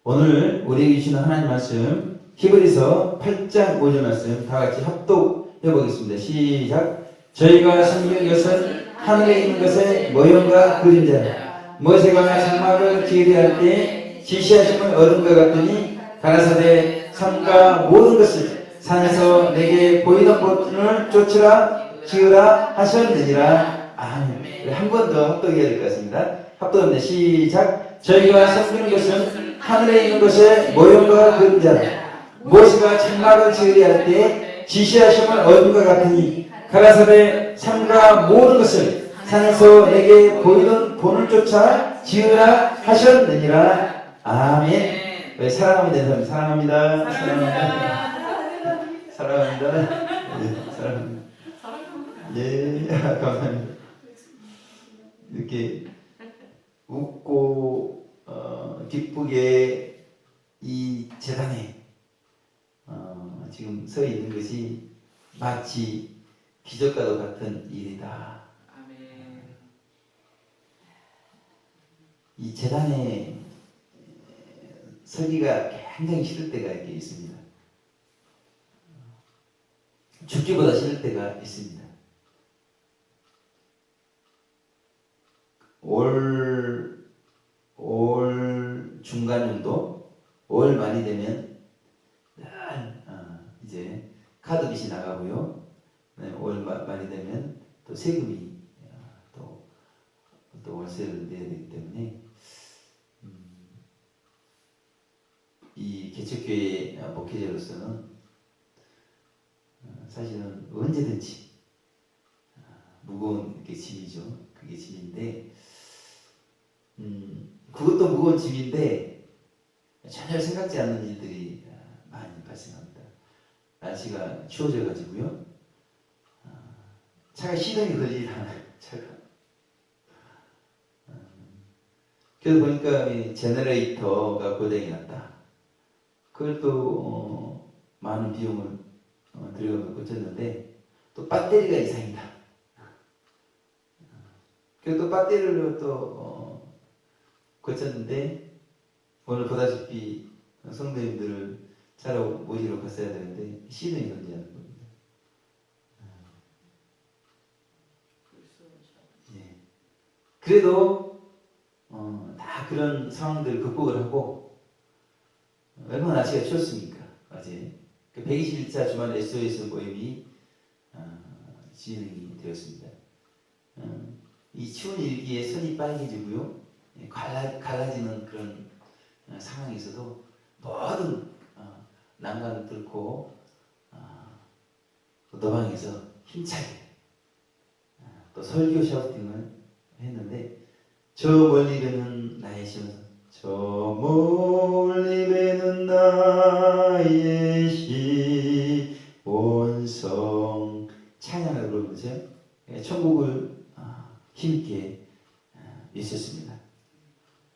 오늘 우리에게 주시는 하나님 말씀 히브리서 8장 5절 말씀 다 같이 합독해 보겠습니다. 시작. 저희가 섬기는 것은 하늘에 있는 것의 모형과 그림자라. 모세가 장막을 기르할 때 지시하심을 얻은 것 같더니 가라사대 산과 모든 것을 산에서 내게 보이던 것을 쫓으라 지으라 하셨느니라. 아멘. 한 번 더 합독해야 될 것 같습니다. 합독합니다. 시작. 저희가 섬기는 것은 하늘에 있는 것의 모형과 그림자라. 모세가 장막을 지으려 할 때 지시하심을 얻은 것 같으니 가라사대 산과 모든 것을 산에서 내게 보이던 본을 쫓아 지으라 하셨느니라. 아멘. 네, 사랑하면 되는 사람 사랑합니다. 사랑합니다. 사랑합니다. 네, 사랑합니다. 네, 감사합니다. 이렇게 웃고 기쁘게 이 재단에 지금 서 있는 것이 마치 기적과도 같은 일이다. 아멘. 이 재단에 서기가 굉장히 싫을 때가 이렇게 있습니다. 죽기보다 싫을 때가 있습니다. 올 중간년도 5월 말이 되면 이제 카드빚이 나가고요. 5월 말이 되면 또 세금이 또 월세를 내야 되기 때문에 이 개척교회 목회자로서는 사실은 언제든지 무거운 이렇게 짐이죠. 그게 짐인데 그것도 무거운 짐인데 전혀 생각지 않는 일들이 많이 발생합니다. 날씨가 추워져 가지고요. 차가 시동이 걸리지 않아요. 차가. 그래서 보니까 이 제너레이터가 고장이 났다. 그걸 또 많은 비용을 들여서 고쳤는데 또 배터리가 이상이다. 그래서 또 배터리를 또 고쳤는데 오늘 보다시피 성도님들을 차로 모시러 갔어야 되는데 시동이 걸리지 않는 겁니다. 예. 그래도 다 그런 상황들을 극복을 하고 얼마나 날씨가 추웠습니까? 어제 121차 주말 SOS 모임이 진행이 되었습니다. 이 추운 일기에 손이 빨개지고요. 갈라지는 그런 상황에서도 모든 난간을 뚫고 노방에서 힘차게 또 설교 샤우팅을 했는데 저 멀리 배는 나의 시원성 저 멀리 배는 나의 시온성 찬양을 부르면서 천국을 힘있게 있었습니다.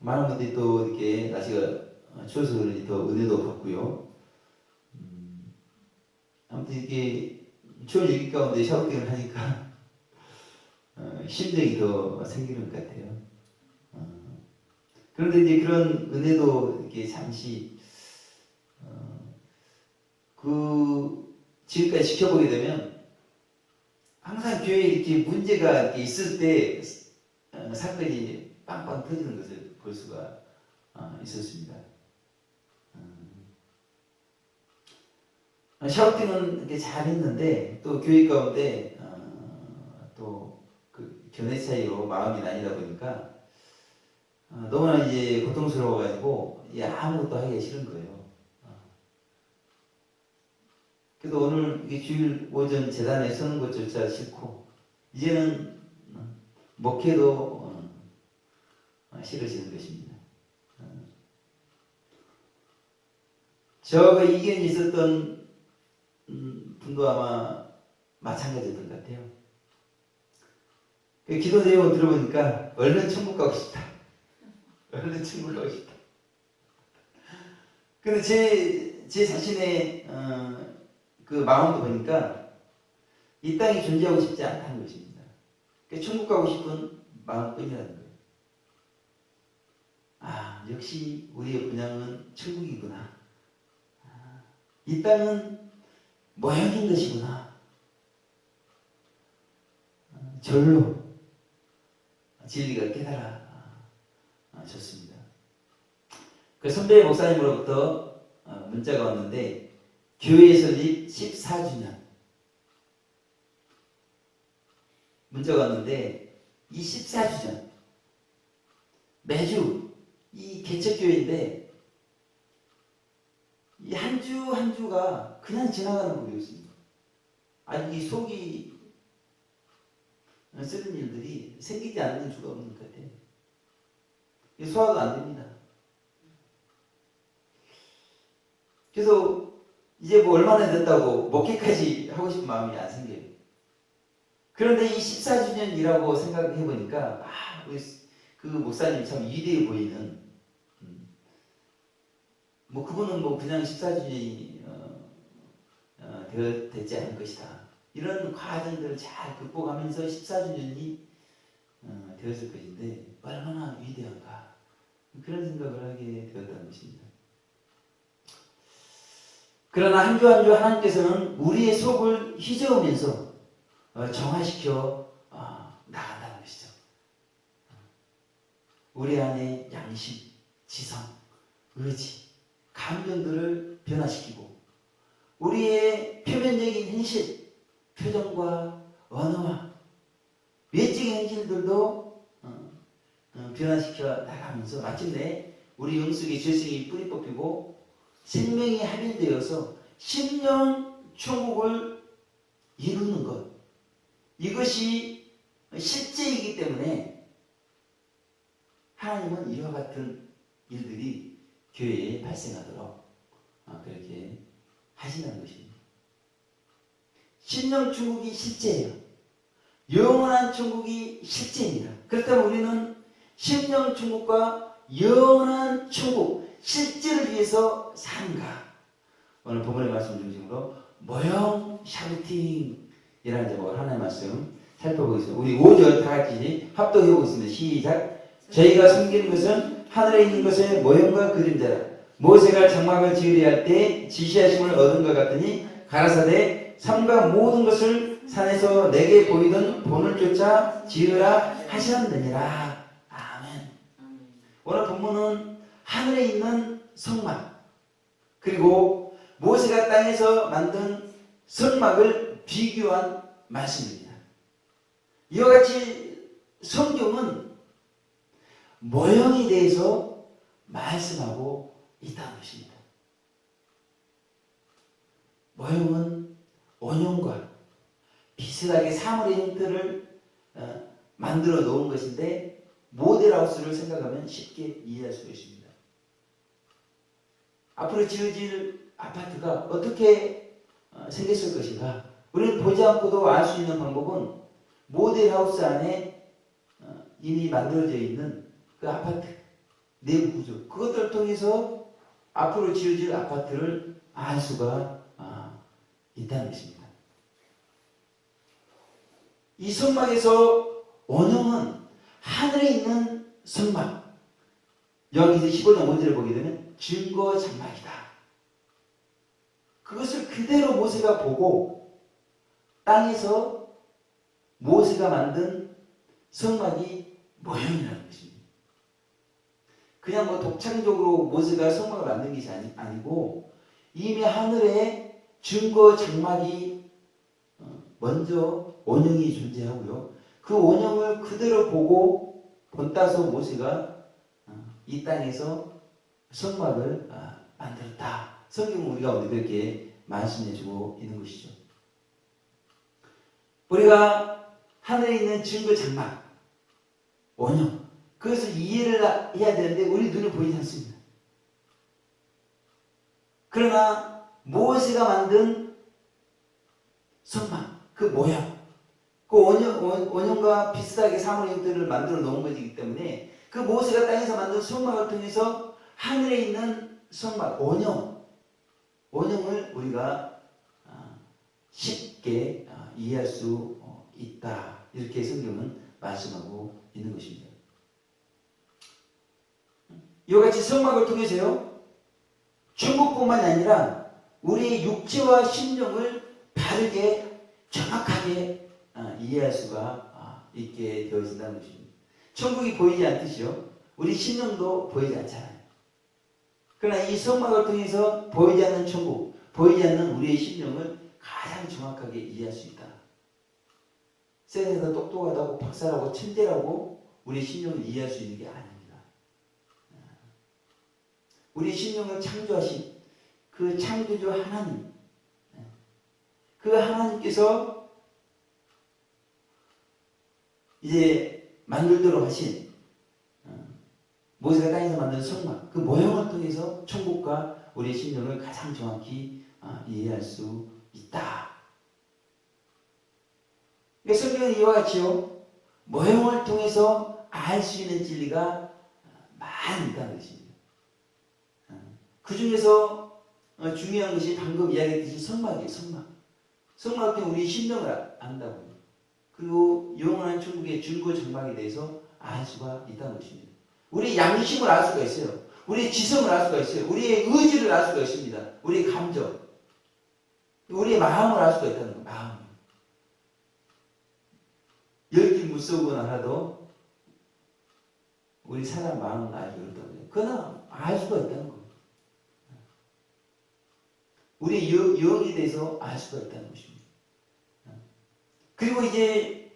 많은 분들이 또 이렇게 날씨가 추워서 그런지 더 은혜도 받고요. 아무튼 이게 추운 일기 가운데 샤워팅을 하니까 심정이 더 생기는 것 같아요. 그런데 이제 그런 은혜도 이렇게 잠시 지금까지 지켜보게 되면 항상 교회에 이렇게 문제가 이렇게 있을 때 사건이 빵빵 터지는 것을 볼 수가 있었습니다. 샤우팅은 이렇게 잘 했는데 또 교회 가운데 또 그 견해 차이로 마음이 나뉘다 보니까 너무나 이제 고통스러워가지고 아무것도 하기가 싫은 거예요. 그래도 오늘 이게 주일 오전 재단에 서는 것조차 싫고 이제는 목회도 싫어지는 것입니다. 저가 이견이 있었던 분도 아마 마찬가지였던 것 같아요. 그 기도 내용을 들어보니까 얼른 천국 가고 싶다. 얼른 천국 가고 싶다. 근데 제 자신의 그 마음도 보니까 이 땅에 존재하고 싶지 않다는 것입니다. 천국 가고 싶은 마음뿐이라는 거예요. 역시 우리의 본향은 천국이구나. 이 땅은 모형인 것이구나. 절로 진리가 깨달아졌습니다. 그 선배 목사님으로부터 문자가 왔는데 교회 설립 14주년 문자가 왔는데 이 14주년 매주 이 개척교회인데 이 한 주 한 주가 그냥 지나가는 거였습니다. 아직 이 속이 쓰는 일들이 생기지 않는 주가 없는 것 같아요. 소화가 안 됩니다. 그래서 이제 뭐 얼마나 됐다고 목회까지 하고 싶은 마음이 안 생겨요. 그런데 이 14주년이라고 생각해 보니까 우리 그 목사님 참 위대해 보이는 뭐 그분은 뭐 그냥 14주년이 되지 않을 것이다. 이런 과정들을 잘 극복하면서 14주년이 되었을 것인데 얼마나 위대한가 그런 생각을 하게 되었다는 것입니다. 그러나 한 주 한 주 하나님께서는 우리의 속을 휘저으면서 정화시켜 나간다는 것이죠. 우리 안에 양심, 지성, 의지, 감정들을 변화시키고 우리의 표면적인 현실, 표정과 언어와 외적인 현실들도 변화시켜 나가면서 마침내 우리 영속의 죄성이 뿌리 뽑히고 생명이 합일되어서 심령 천국을 이루는 것, 이것이 실제이기 때문에 하나님은 이와 같은 일들이 교회에 발생하도록 그렇게 하신다는 것입니다. 심령 천국이 실제예요. 영원한 천국이 실제입니다. 그렇다면 우리는 심령 천국과 영원한 천국, 실제를 위해서 사는가? 오늘 본문의 말씀 중심으로 모형 샤우팅이라는 제목으로 하나님의 말씀 살펴보겠습니다. 우리 5절 다 같이 합독해 보겠습니다. 시작. 저희가 숨기는 것은 하늘에 있는 것의 모형과 그림자라. 모세가 장막을 지으려 할 때 지시하심을 얻은 것 같으니 가라사대 삼가 모든 것을 산에서 내게 보이던 본을 쫓아 지으라 하셨느니라. 아멘. 오늘 본문은 하늘에 있는 성막 그리고 모세가 땅에서 만든 성막을 비교한 말씀입니다. 이와 같이 성경은 모형에 대해서 말씀하고 있다는 것입니다. 모형은 원형과 비슷하게 사물의 형태를 만들어 놓은 것인데 모델하우스를 생각하면 쉽게 이해할 수 있습니다. 앞으로 지어질 아파트가 어떻게 생겼을 것인가? 우리는 보지 않고도 알 수 있는 방법은 모델하우스 안에 이미 만들어져 있는 그 아파트 내부 구조 그것들을 통해서 앞으로 지어질 아파트를 알 수가 있다는 것입니다. 이 성막에서 원형은 하늘에 있는 성막 여기서 15장 5절을 보게 되면 증거 장막이다. 그것을 그대로 모세가 보고 땅에서 모세가 만든 성막이 모형이라는 것입니다. 그냥 뭐 독창적으로 모세가 성막을 만든 것이 아니고 이미 하늘에 증거 장막이 먼저 원형이 존재하고요. 그 원형을 그대로 보고 본따서 모세가 이 땅에서 성막을 만들었다. 성경은 우리가 오늘 그렇게 말씀해주고 있는 것이죠. 우리가 하늘에 있는 증거 장막, 원형, 그것을 이해를 해야 되는데 우리 눈에 보이지 않습니다. 그러나 모세가 만든 성막, 그 모양, 그 원형과 비슷하게 사물의 형태를 만들어 놓은 것이기 때문에 그 모세가 땅에서 만든 성막을 통해서 하늘에 있는 성막, 원형을 우리가 쉽게 이해할 수 있다. 이렇게 성경은 말씀하고 있는 것입니다. 이와 같이 성막을 통해서요, 천국뿐만이 아니라 우리 육체와 심령을 바르게 정확하게 이해할 수가 있게 되어진다는 것입니다. 천국이 보이지 않듯이요, 우리 심령도 보이지 않잖아요. 그러나 이 성막을 통해서 보이지 않는 천국, 보이지 않는 우리의 심령을 가장 정확하게 이해할 수 있다. 세상에서 똑똑하다고 박사라고 천재라고 우리 심령을 이해할 수 있는 게 아닙니다. 우리 심령을 창조하신 그 창조주 하나님, 그 하나님께서 이제 만들도록 하신 모세가 땅에서 만든 성막, 그 모형을 통해서 천국과 우리의 심령을 가장 정확히 이해할 수 있다. 그러니까 성경은 이와 같이요, 모형을 통해서 알 수 있는 진리가 많이 있다는 것입니다. 그 중에서 중요한 것이 방금 이야기했듯이 성막이에요. 성막 때문에 우리 심령을 안다고요. 그리고 영원한 천국의 줄고 장막에 대해서 알 수가 있다는 것입니다. 우리 양심을 알 수가 있어요. 우리의 지성을 알 수가 있어요. 우리의 의지를 알 수가 있습니다. 우리의 감정, 우리의 마음을 알 수가 있다는 거예요. 마음. 열길 무서우거나 하도 우리 사람 마음은 알기 어렵다고요. 그러나 알 수가 있다는 거예요. 우리의 영에 대해서 알 수가 있다는 것입니다. 그리고 이제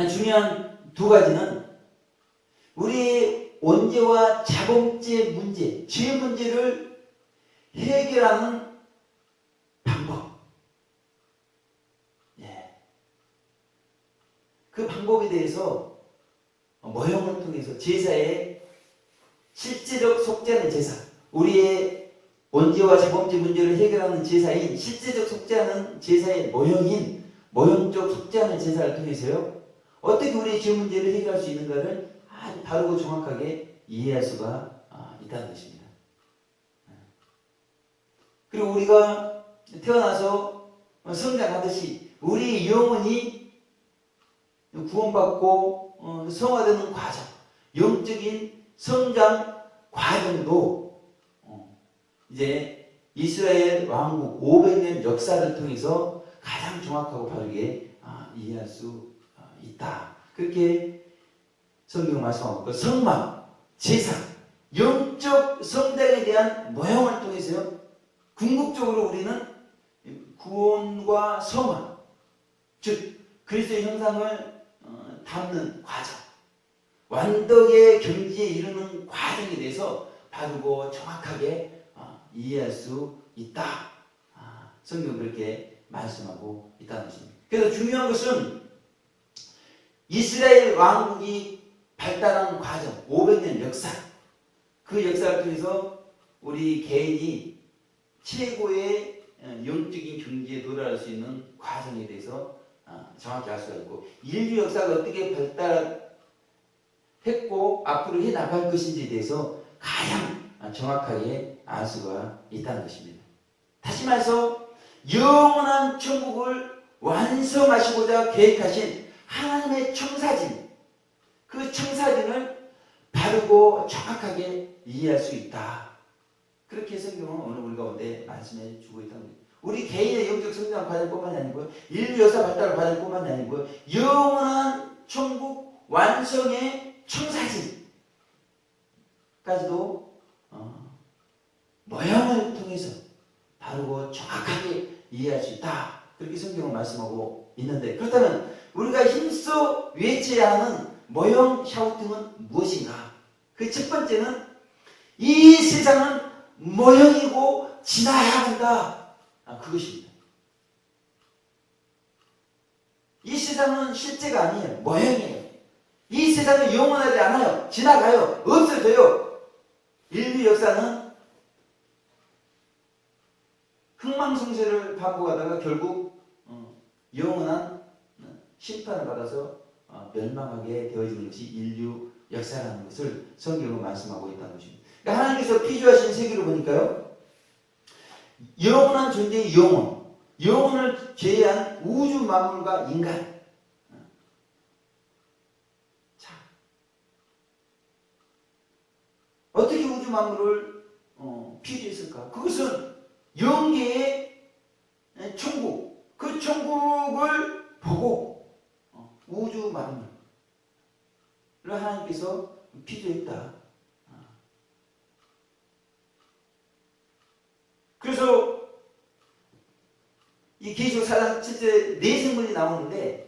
중요한 두 가지는 우리의 원죄와 자범죄 문제, 죄 문제를 해결하는 방법. 그 방법에 대해서 모형을 통해서 제사의 실제적 속죄하는 제사, 우리의 원죄와 자범죄 문제를 해결하는 제사인 실제적 속죄하는 제사의 모형인 모형적 속죄하는 제사를 통해서요, 어떻게 우리의 죄 문제를 해결할 수 있는가를 아주 바르고 정확하게 이해할 수가 있다는 것입니다. 그리고 우리가 태어나서 성장하듯이 우리 영혼이 구원받고 성화되는 과정, 영적인 성장 과정도 이제 이스라엘 왕국 500년 역사를 통해서 가장 정확하고 바르게 이해할 수 있다. 그렇게 성경 말씀하고, 성막, 제사, 영적 성장에 대한 모형을 통해서요, 궁극적으로 우리는 구원과 성화, 즉 그리스도의 형상을 담는 과정, 완덕의 경지에 이르는 과정에 대해서 바르고 정확하게 이해할 수 있다. 성경은 그렇게 말씀하고 있다는 것입니다. 그래서 중요한 것은 이스라엘 왕국이 발달한 과정, 500년 역사, 그 역사를 통해서 우리 개인이 최고의 영적인 경지에 도달할 수 있는 과정에 대해서 정확히 알 수가 있고, 인류 역사가 어떻게 발달했고 앞으로 해나갈 것인지에 대해서 가장 정확하게 알 수가 있다는 것입니다. 다시 말해서 영원한 천국을 완성하시고자 계획하신 하나님의 청사진, 그 청사진을 바르고 정확하게 이해할 수 있다. 그렇게 성경은 오늘 우리 가운데 말씀해 주고 있다는 거예요. 우리 개인의 영적 성장 과정뿐만이 아니고 인류 역사 발달 과정뿐만이 아니고 영원한 천국 완성의 청사진까지도 모형을 통해서 바르고 정확하게 이해할 수 있다. 그렇게 성경은 말씀하고 있는데, 그렇다면 우리가 힘써 외쳐야 하는 모형 샤우팅은 무엇인가? 그 첫 번째는 이 세상은 모형이고 지나야 한다. 그것입니다. 이 세상은 실제가 아니에요. 모형이에요. 이 세상은 영원하지 않아요. 지나가요. 없어져요. 인류 역사는 흥망성쇠를 받고 가다가 결국 영원한 심판을 받아서 멸망하게 되어지는 것이 인류 역사라는 것을 성경은 말씀하고 있다는 것입니다. 그러니까 하나님께서 피조하신 세계를 보니까요, 영원한 존재의 영혼을 제외한 우주 만물과 인간, 어떻게 만물을 피조했을까? 그것은 영계의 천국, 그 천국을 보고 우주 만물을 하나님께서 피조했다. 그래서 이 계시록 4장 7절에 네 생물이 나오는데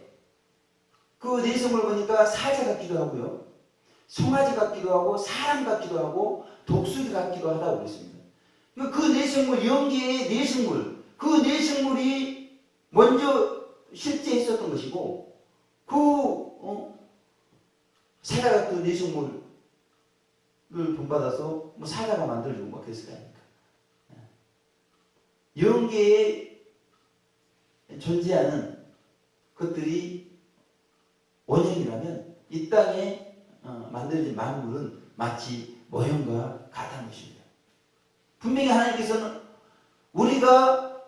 그 네 생물 보니까 사자 같기도 하고요, 송아지 같기도 하고, 사람 같기도 하고, 독수리 같기도 하다고 그랬습니다. 그 네 생물, 영계의 네 생물, 그 네 생물이 먼저 실제 있었던 것이고, 사자 같은 네 생물을 본받아서 뭐 사자가 만들어주고 막 그랬을 거 아닙니까? 영계에 존재하는 것들이 원형이라면 이 땅에 만들어진 만물은 마치 모형과 같다는 것입니다. 분명히 하나님께서는 우리가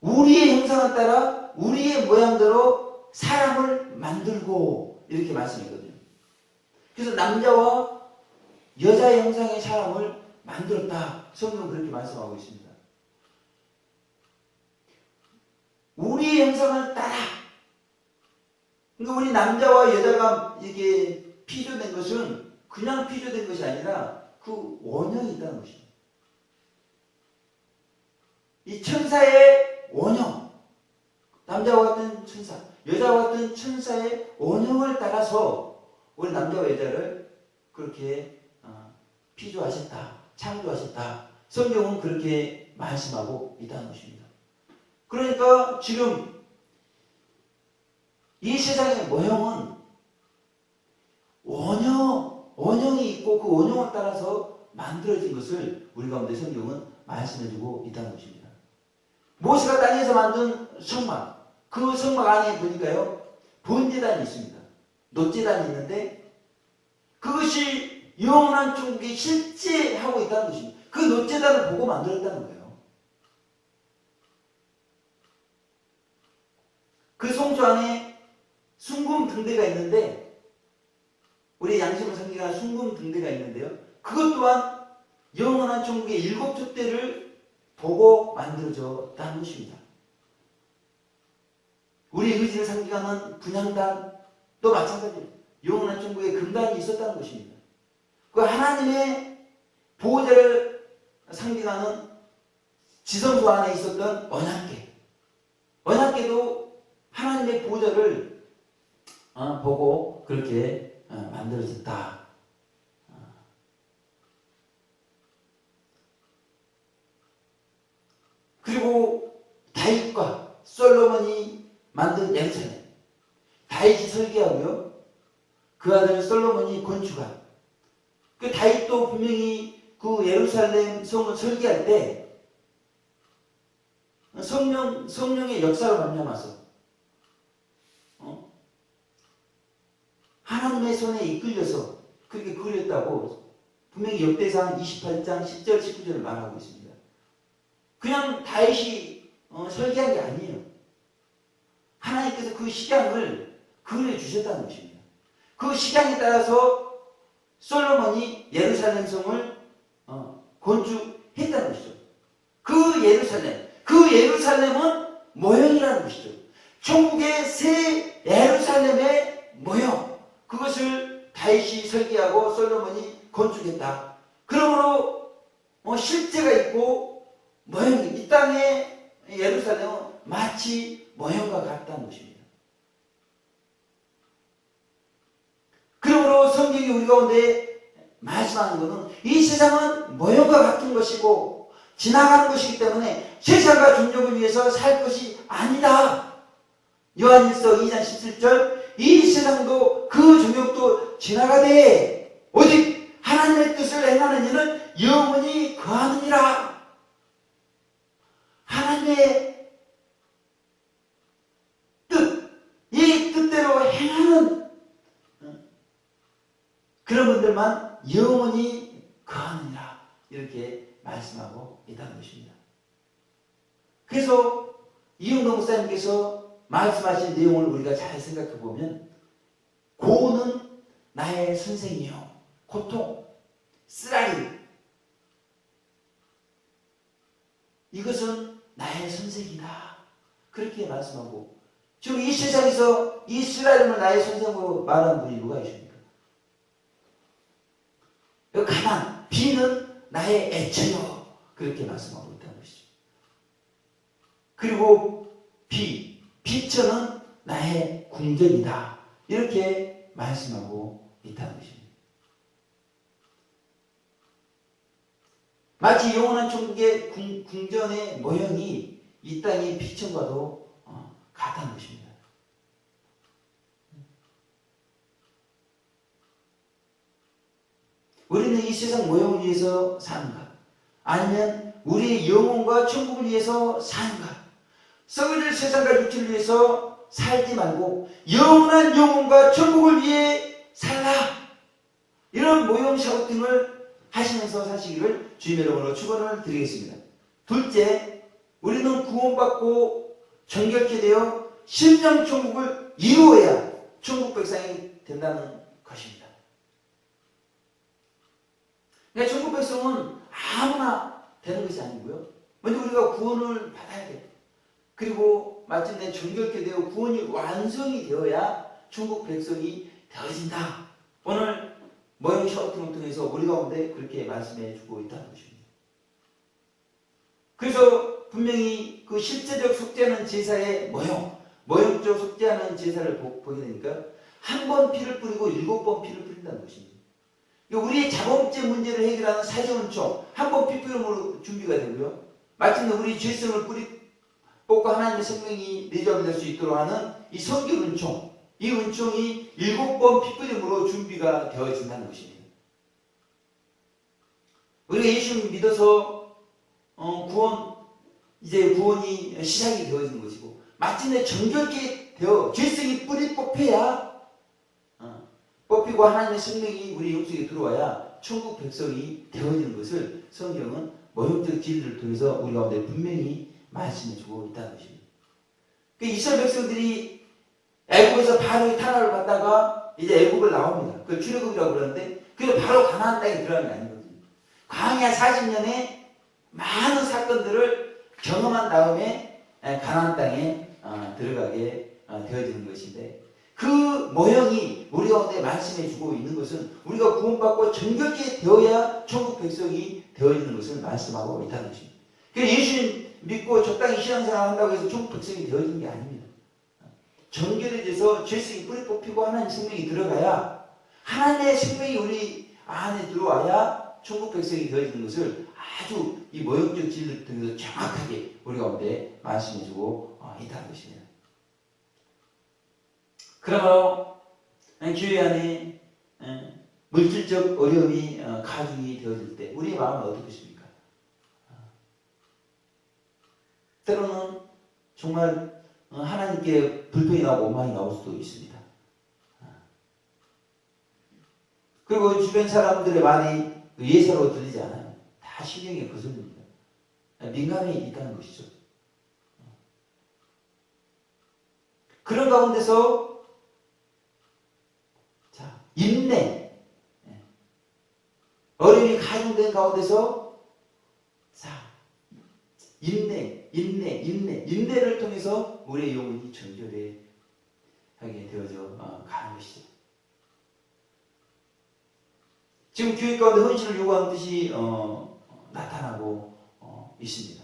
우리의 형상을 따라 우리의 모양대로 사람을 만들고 이렇게 말씀했거든요. 그래서 남자와 여자의 형상의 사람을 만들었다. 성경은 그렇게 말씀하고 있습니다. 우리의 형상을 따라. 그러니까 우리 남자와 여자가 이게 피조된 것은 그냥 피조된 것이 아니라 그 원형이 있다는 것입니다. 이 천사의 원형, 남자와 같은 천사, 여자와 같은 천사의 원형을 따라서 우리 남자와 여자를 그렇게 피조하셨다, 창조하셨다. 성경은 그렇게 말씀하고 있다는 것입니다. 그러니까 지금 이 세상의 모형은 원형이 있고 그 원형을 따라서 만들어진 것을 우리 가운데 성경은 말씀해주고 있다는 것입니다. 모세가 땅에서 만든 성막, 그 성막 안에 보니까요, 번제단이 있습니다. 놋제단이 있는데 그것이 영원한 천국에 실제 하고 있다는 것입니다. 그 놋제단을 보고 만들었다는 거예요. 그 성소 안에 순금 등대가 있는데, 우리 양심을 상징하는 순금 등대가 있는데요, 그것 또한 영원한 천국의 7촛대를 보고 만들어졌다는 것입니다. 우리 의지를 상징하는 분향단도 마찬가지예요. 영원한 천국에 금단이 있었다는 것입니다. 그 하나님의 보호자를 상징하는 지성소 안에 있었던 언약궤도 하나님의 보호자를 보고 그렇게 만들어졌다. 그리고 다윗과 솔로몬이 만든 예루살렘, 다윗이 설계하고요, 그 아들 솔로몬이 건축한, 그 다윗도 분명히 그 예루살렘 성을 설계할 때 성령의 역사로 말미암아서 하나님의 손에 이끌려서 그렇게 그렸다고 분명히 역대상 28장 10절 19절을 말하고 있습니다. 그냥 다윗이 설계한 게 아니에요. 하나님께서 그 식양을 그려주셨다는 것입니다. 그 식양에 따라서 솔로몬이 예루살렘 성을 건축했다는 것이죠. 그 예루살렘은 모형이라는 것이죠. 천국의 새 예루살렘의 모형, 그것을 다윗이 설계하고 솔로몬이 건축했다. 그러므로 실제가 있고 모형이, 이 땅의 예루살렘은 마치 모형과 같다는 것입니다. 그러므로 성경이 우리 가운데 말씀하는 것은 이 세상은 모형과 같은 것이고 지나가는 것이기 때문에 세상과 종족을 위해서 살 것이 아니다. 요한일서 2장 17절, 이 세상도 그 종족도 지나가되 오직 하나님의 뜻을 행하는 이는 영원히 거하느니라. 하나님의 뜻, 이 뜻대로 행하는 그런 분들만 영원히 거하느니라, 이렇게 말씀하고 있다는 것입니다. 그래서 이용도 목사님께서 말씀하신 내용을 우리가 잘 생각해 보면, 고는 나의 선생이요 고통, 쓰라리. 이것은 나의 선생이다. 그렇게 말씀하고, 지금 이 세상에서 이 쓰라림을 나의 선생으로 말하는 분이 누가 있습니까? 가난, 비는 나의 애처요. 그렇게 말씀하고 있다는 것이죠. 그리고 비천은 나의 궁전이다. 이렇게 말씀하고 있다는 것입니다. 마치 영원한 천국의 궁전의 모형이 이 땅의 비천과도 같다는 것입니다. 우리는 이 세상 모형을 위해서 사는가? 아니면 우리의 영혼과 천국을 위해서 사는가? 썩어질 세상과 육체를 위해서 살지 말고 영원한 영혼과 천국을 위해 살라. 이런 모형 샤우팅을 하시면서 사시기를 주님의 이름으로 축원을 드리겠습니다. 둘째, 우리는 구원받고 정결케 되어 신령 천국을 이루어야 천국 백성이 된다는 것입니다. 그러니까 천국 백성은 아무나 되는 것이 아니고요. 먼저 우리가 구원을 받아야 돼요. 그리고 마침내 정결케 되어 구원이 완성이 되어야 천국 백성이 되어진다. 오늘 모형 샤우팅을 통해서 우리 가운데 그렇게 말씀해 주고 있다는 것입니다. 그래서 분명히 그 실제적 속죄하는 제사의 모형적 속죄하는 제사를 보게 되니까 한 번 피를 뿌리고 7번 피를 뿌린다는 것입니다. 우리의 자범죄 문제를 해결하는 사제은총 한 번 피 뿌림으로 준비가 되고요. 마침내 우리 죄성을 뽑고 하나님의 생명이 내주될 수 있도록 하는 이 성결은총, 이 은총이 7번 피 뿌림으로 준비가 되어진다는 것입니다. 우리가 예수를 믿어서 구원이 시작이 되어지는 것이고, 마침내 정결케 되어 죄성이 뿌리 뽑히고 하나님의 생명이 우리 영속에 들어와야 천국 백성이 되어지는 것을 성경은 모형적 진리를 통해서 우리 가운데 분명히 말씀해주고 있다는 것입니다. 이스라엘 백성들이 애굽에서 바로의 탄압을 받다가 이제 애굽을 나옵니다. 그걸 출애굽이라고 그러는데, 그래서 바로 가나안 땅에 들어가는 게 아니거든요. 광야 40년에 많은 사건들을 경험한 다음에 가나안 땅에 들어가게 되어지는 것인데, 그 모형이 우리 가운데 말씀해주고 있는 것은 우리가 구원받고 정결케 되어야 천국 백성이 되어지는 것을 말씀하고 있다는 것입니다. 그래서 예수님 믿고 적당히 신앙생활 한다고 해서 천국 백성이 되어지는 게 아닙니다. 정결해져서 죄성이 뿌리 뽑히고 하나님 생명이 들어가야, 하나님의 생명이 우리 안에 들어와야 천국 백성이 되어지는 것을 아주 이 모형적 진리를 통해서 정확하게 우리 가운데 말씀해주고 있다는 것입니다. 그러므로 교회 안에 물질적 어려움이 가중이 되어질 때 우리의 마음은 어떻겠습니까? 때로는 정말 하나님께 불평이 나오고 원망이 나올 수도 있습니다. 그리고 주변 사람들의 말이 예사로 들리지 않아요. 다 신경에 거슬립니다. 민감해 있다는 것이죠. 그런 가운데서 인내, 어려움이 가중된 가운데서 인내를 통해서 우리의 영혼이 정결하게 되어져 가는 것이죠. 지금 교회 가운데 헌신을 요구하는 뜻이 나타나고 있습니다.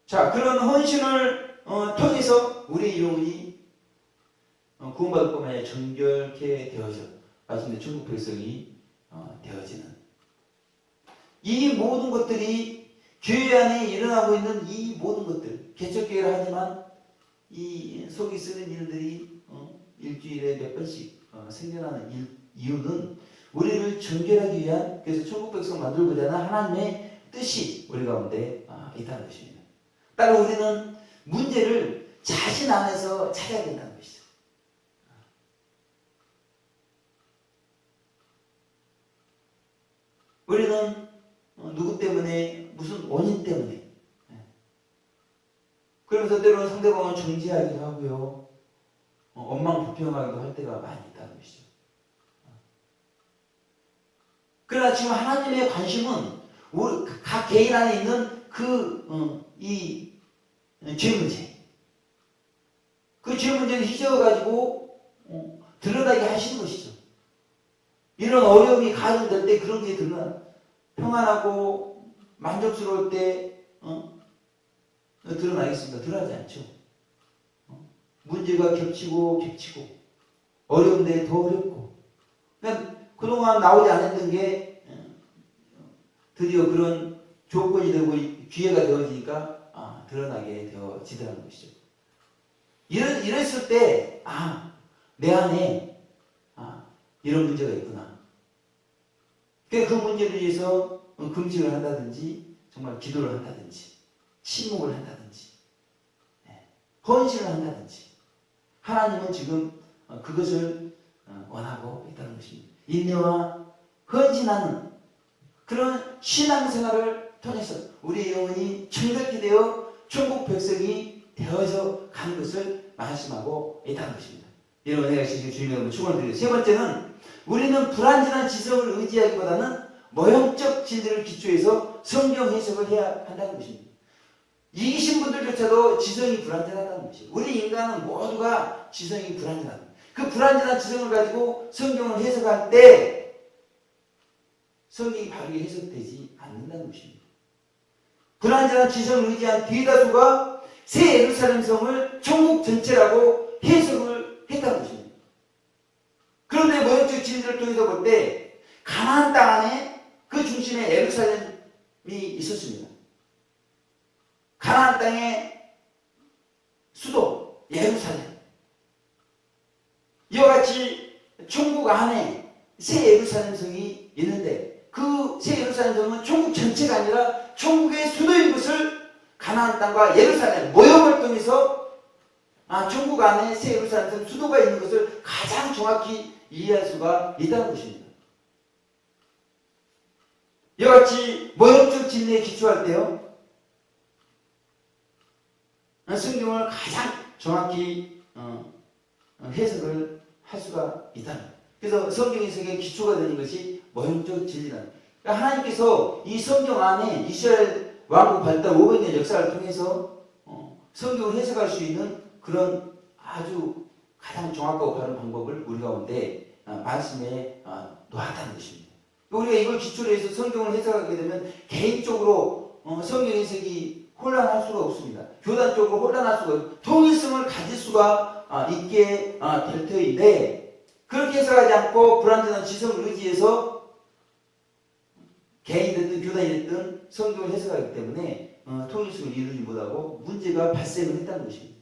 자, 그런 헌신을 통해서 우리의 영혼이 구원받을 뿐만 아니라 정결케 되어져 마침내 천국 백성이 되어지는, 이 모든 것들이 교회 안에 일어나고 있는 이 모든 것들, 개척교회를 하지만 이 속이 쓰는 일들이 일주일에 몇 번씩 생겨나는 이유는 우리를 정결하기 위한, 그래서 천국 백성 만들고자 하는 하나님의 뜻이 우리 가운데 있다는 것입니다. 따라 우리는 문제를 자신 안에서 찾아야 된다는 것이죠. 우리는 누구 때문에, 무슨 원인 때문에, 그러면서 때로는 상대방을 정죄하기도 하고요, 원망 불평하기도 할 때가 많이 있다는 것이죠. 그러나 지금 하나님의 관심은 우리 각 개인 안에 있는 이 죄 문제, 그 죄 문제를 휘저어가지고 드러나게 하시는 것이죠. 이런 어려움이 가중될 때 그런 게 평안하고 만족스러울 때 드러나겠습니까? 드러나지 않죠. 문제가 겹치고 어려운데 더 어렵고, 그러니까 그동안 나오지 않았던 게 드디어 그런 조건이 되고 기회가 되어지니까 드러나게 되어지더라는 것이죠. 이랬을 때 내 안에 이런 문제가 있구나. 그 문제를 위해서 금식을 한다든지 정말 기도를 한다든지 침묵을 한다든지 헌신을 한다든지 하나님은 지금 그것을 원하고 있다는 것입니다. 인내와 헌신하는 그런 신앙생활을 통해서 우리의 영혼이 정결케 되어 천국 백성이 되어서 가는 것을 말씀하고 있다는 것입니다. 이런 은혜가 있으시길 주님의 이름으로 축원드립니다. 세 번째는 우리는 불완전한 지성을 의지하기보다는 모형적 진리를 기초해서 성경 해석을 해야 한다는 것입니다. 이기신 분들조차도 지성이 불완전하다는 것이에요. 우리 인간은 모두가 지성이 불완전하다. 그 불완전한 지성을 가지고 성경을 해석할 때 성경이 바르게 해석되지 않는다는 것입니다. 불완전한 지성을 의지한 대다수가 새 예루살렘 성을 천국 전체라고 해석을 했다는 것입니다. 그런데 모형적 진리를 통해서 볼 때 가나안 땅 안에 그 중심에 예루살렘이 있었습니다. 가나안 땅의 수도 예루살렘, 이와 같이 천국 안에 새 예루살렘 성이 있는데 그 새 예루살렘 성은 천국 전체가 아니라 천국의 수도인 것을 가나안 땅과 예루살렘 모형을 통해서 천국 안에 새 예루살렘 성 수도가 있는 것을 가장 정확히 이해할 수가 있다는 것입니다. 이와 같이 모형적 진리에 기초할 때요, 성경을 가장 정확히 해석을 할 수가 있다. 그래서 성경 해석의 기초가 되는 것이 모형적 진리다. 그러니까 하나님께서 이 성경 안에 이스라엘 왕국 발달 500년 역사를 통해서 성경을 해석할 수 있는 그런 아주 가장 정확하고 바른 방법을 우리 가운데 말씀에 놓았다는 것입니다. 우리가 이걸 기초로 해서 성경을 해석하게 되면 개인적으로 성경 해석이 혼란할 수가 없습니다. 교단적으로 혼란할 수가 없고 통일성을 가질 수가 있게 될 터인데, 그렇게 해석하지 않고 불완전한 지성을 의지해서 개인이 됐든 교단이 됐든 성경을 해석하기 때문에 통일성을 이루지 못하고 문제가 발생을 했다는 것입니다.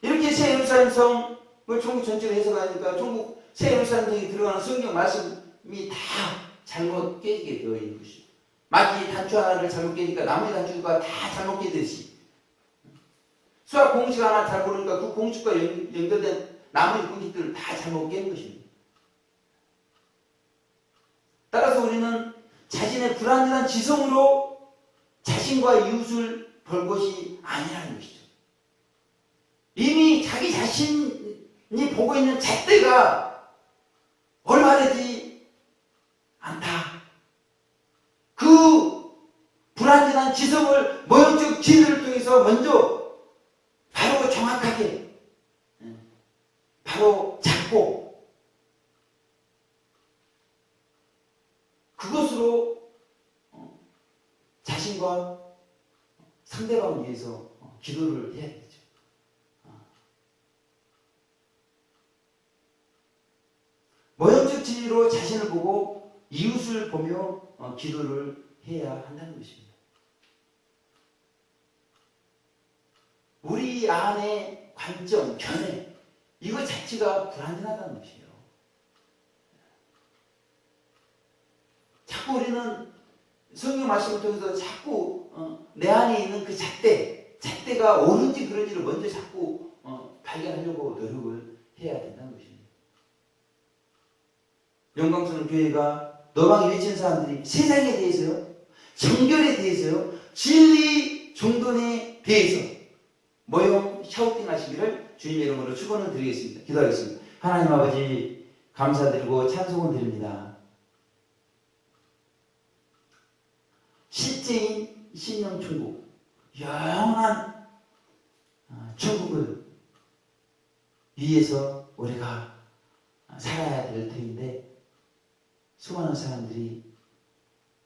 이렇게 새 예루살렘 성을 천국 전체로 해석하니까 천국 새 예루살렘 성에 들어가는 성경 말씀이 다 잘못 깨지게 되어 있는 것이죠. 마치 단추 하나를 잘못 깨니까 나머지 단추가 다 잘못 깨듯이, 수학 공식 하나 잘 모르니까 그 공식과 연결된 나머지 공식들을 다 잘못 깨는 것입니다. 따라서 우리는 자신의 불완전한 지성으로 자신과 이웃을 볼 것이 아니라는 것이죠. 이미 자기 자신이 보고 있는 잣대가 얼마 되지 않다. 그 불완전한 지성을 모형적 진리를 통해서 먼저 바로 정확하게 바로 잡고 그것으로 자신과 상대방을 위해서 기도를 해야 되죠. 모형적 진리로 자신을 보고 이웃을 보며 기도를 해야 한다는 것입니다. 우리 안의 관점, 견해, 이거 자체가 불완전하다는 것이에요. 자꾸 우리는 성경 말씀을 통해서 자꾸 내 안에 있는 그 잣대가 옳은지 그런지를 먼저 자꾸 발견하려고 노력을 해야 된다는 것입니다. 영광스러운 교회가 너방에 외친 사람들이 세상에 대해서요, 정결에 대해서요, 진리 정돈에 대해서 모형 샤우팅 하시기를 주님의 이름으로 축원을 드리겠습니다. 기도하겠습니다. 하나님 아버지 감사드리고 찬송을 드립니다. 실제인 신령 천국, 영원한 천국을 위해서 우리가 살아야 될 터인데 수많은 사람들이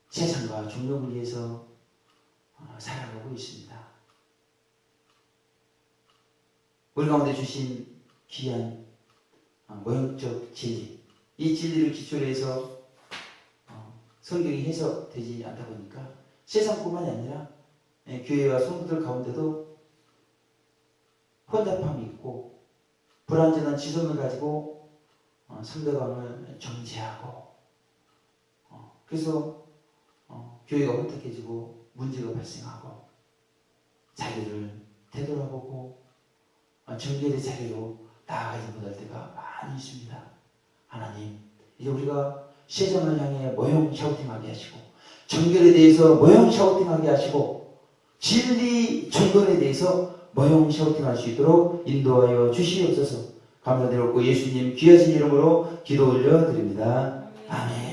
세상과 종교를 위해서 살아가고 있습니다. 우리 가운데 주신 귀한 모형적 진리, 이 진리를 기초로 해서 성경이 해석되지 않다 보니까 세상뿐만이 아니라 교회와 성도들 가운데도 혼잡함이 있고 불완전한 지성을 가지고 상대방을 정죄하고 그래서 교회가 혼탁해지고 문제가 발생하고 자기를 되돌아보고 정결의 자리로 나아가지 못할 때가 많이 있습니다. 하나님, 이제 우리가 세상을 향해 모형 샤우팅하게 하시고 정결에 대해서 모형 샤우팅하게 하시고 진리 정돈에 대해서 모형 샤우팅할 수 있도록 인도하여 주시옵소서. 감사드리고 예수님 귀하신 이름으로 기도 올려드립니다. 아멘.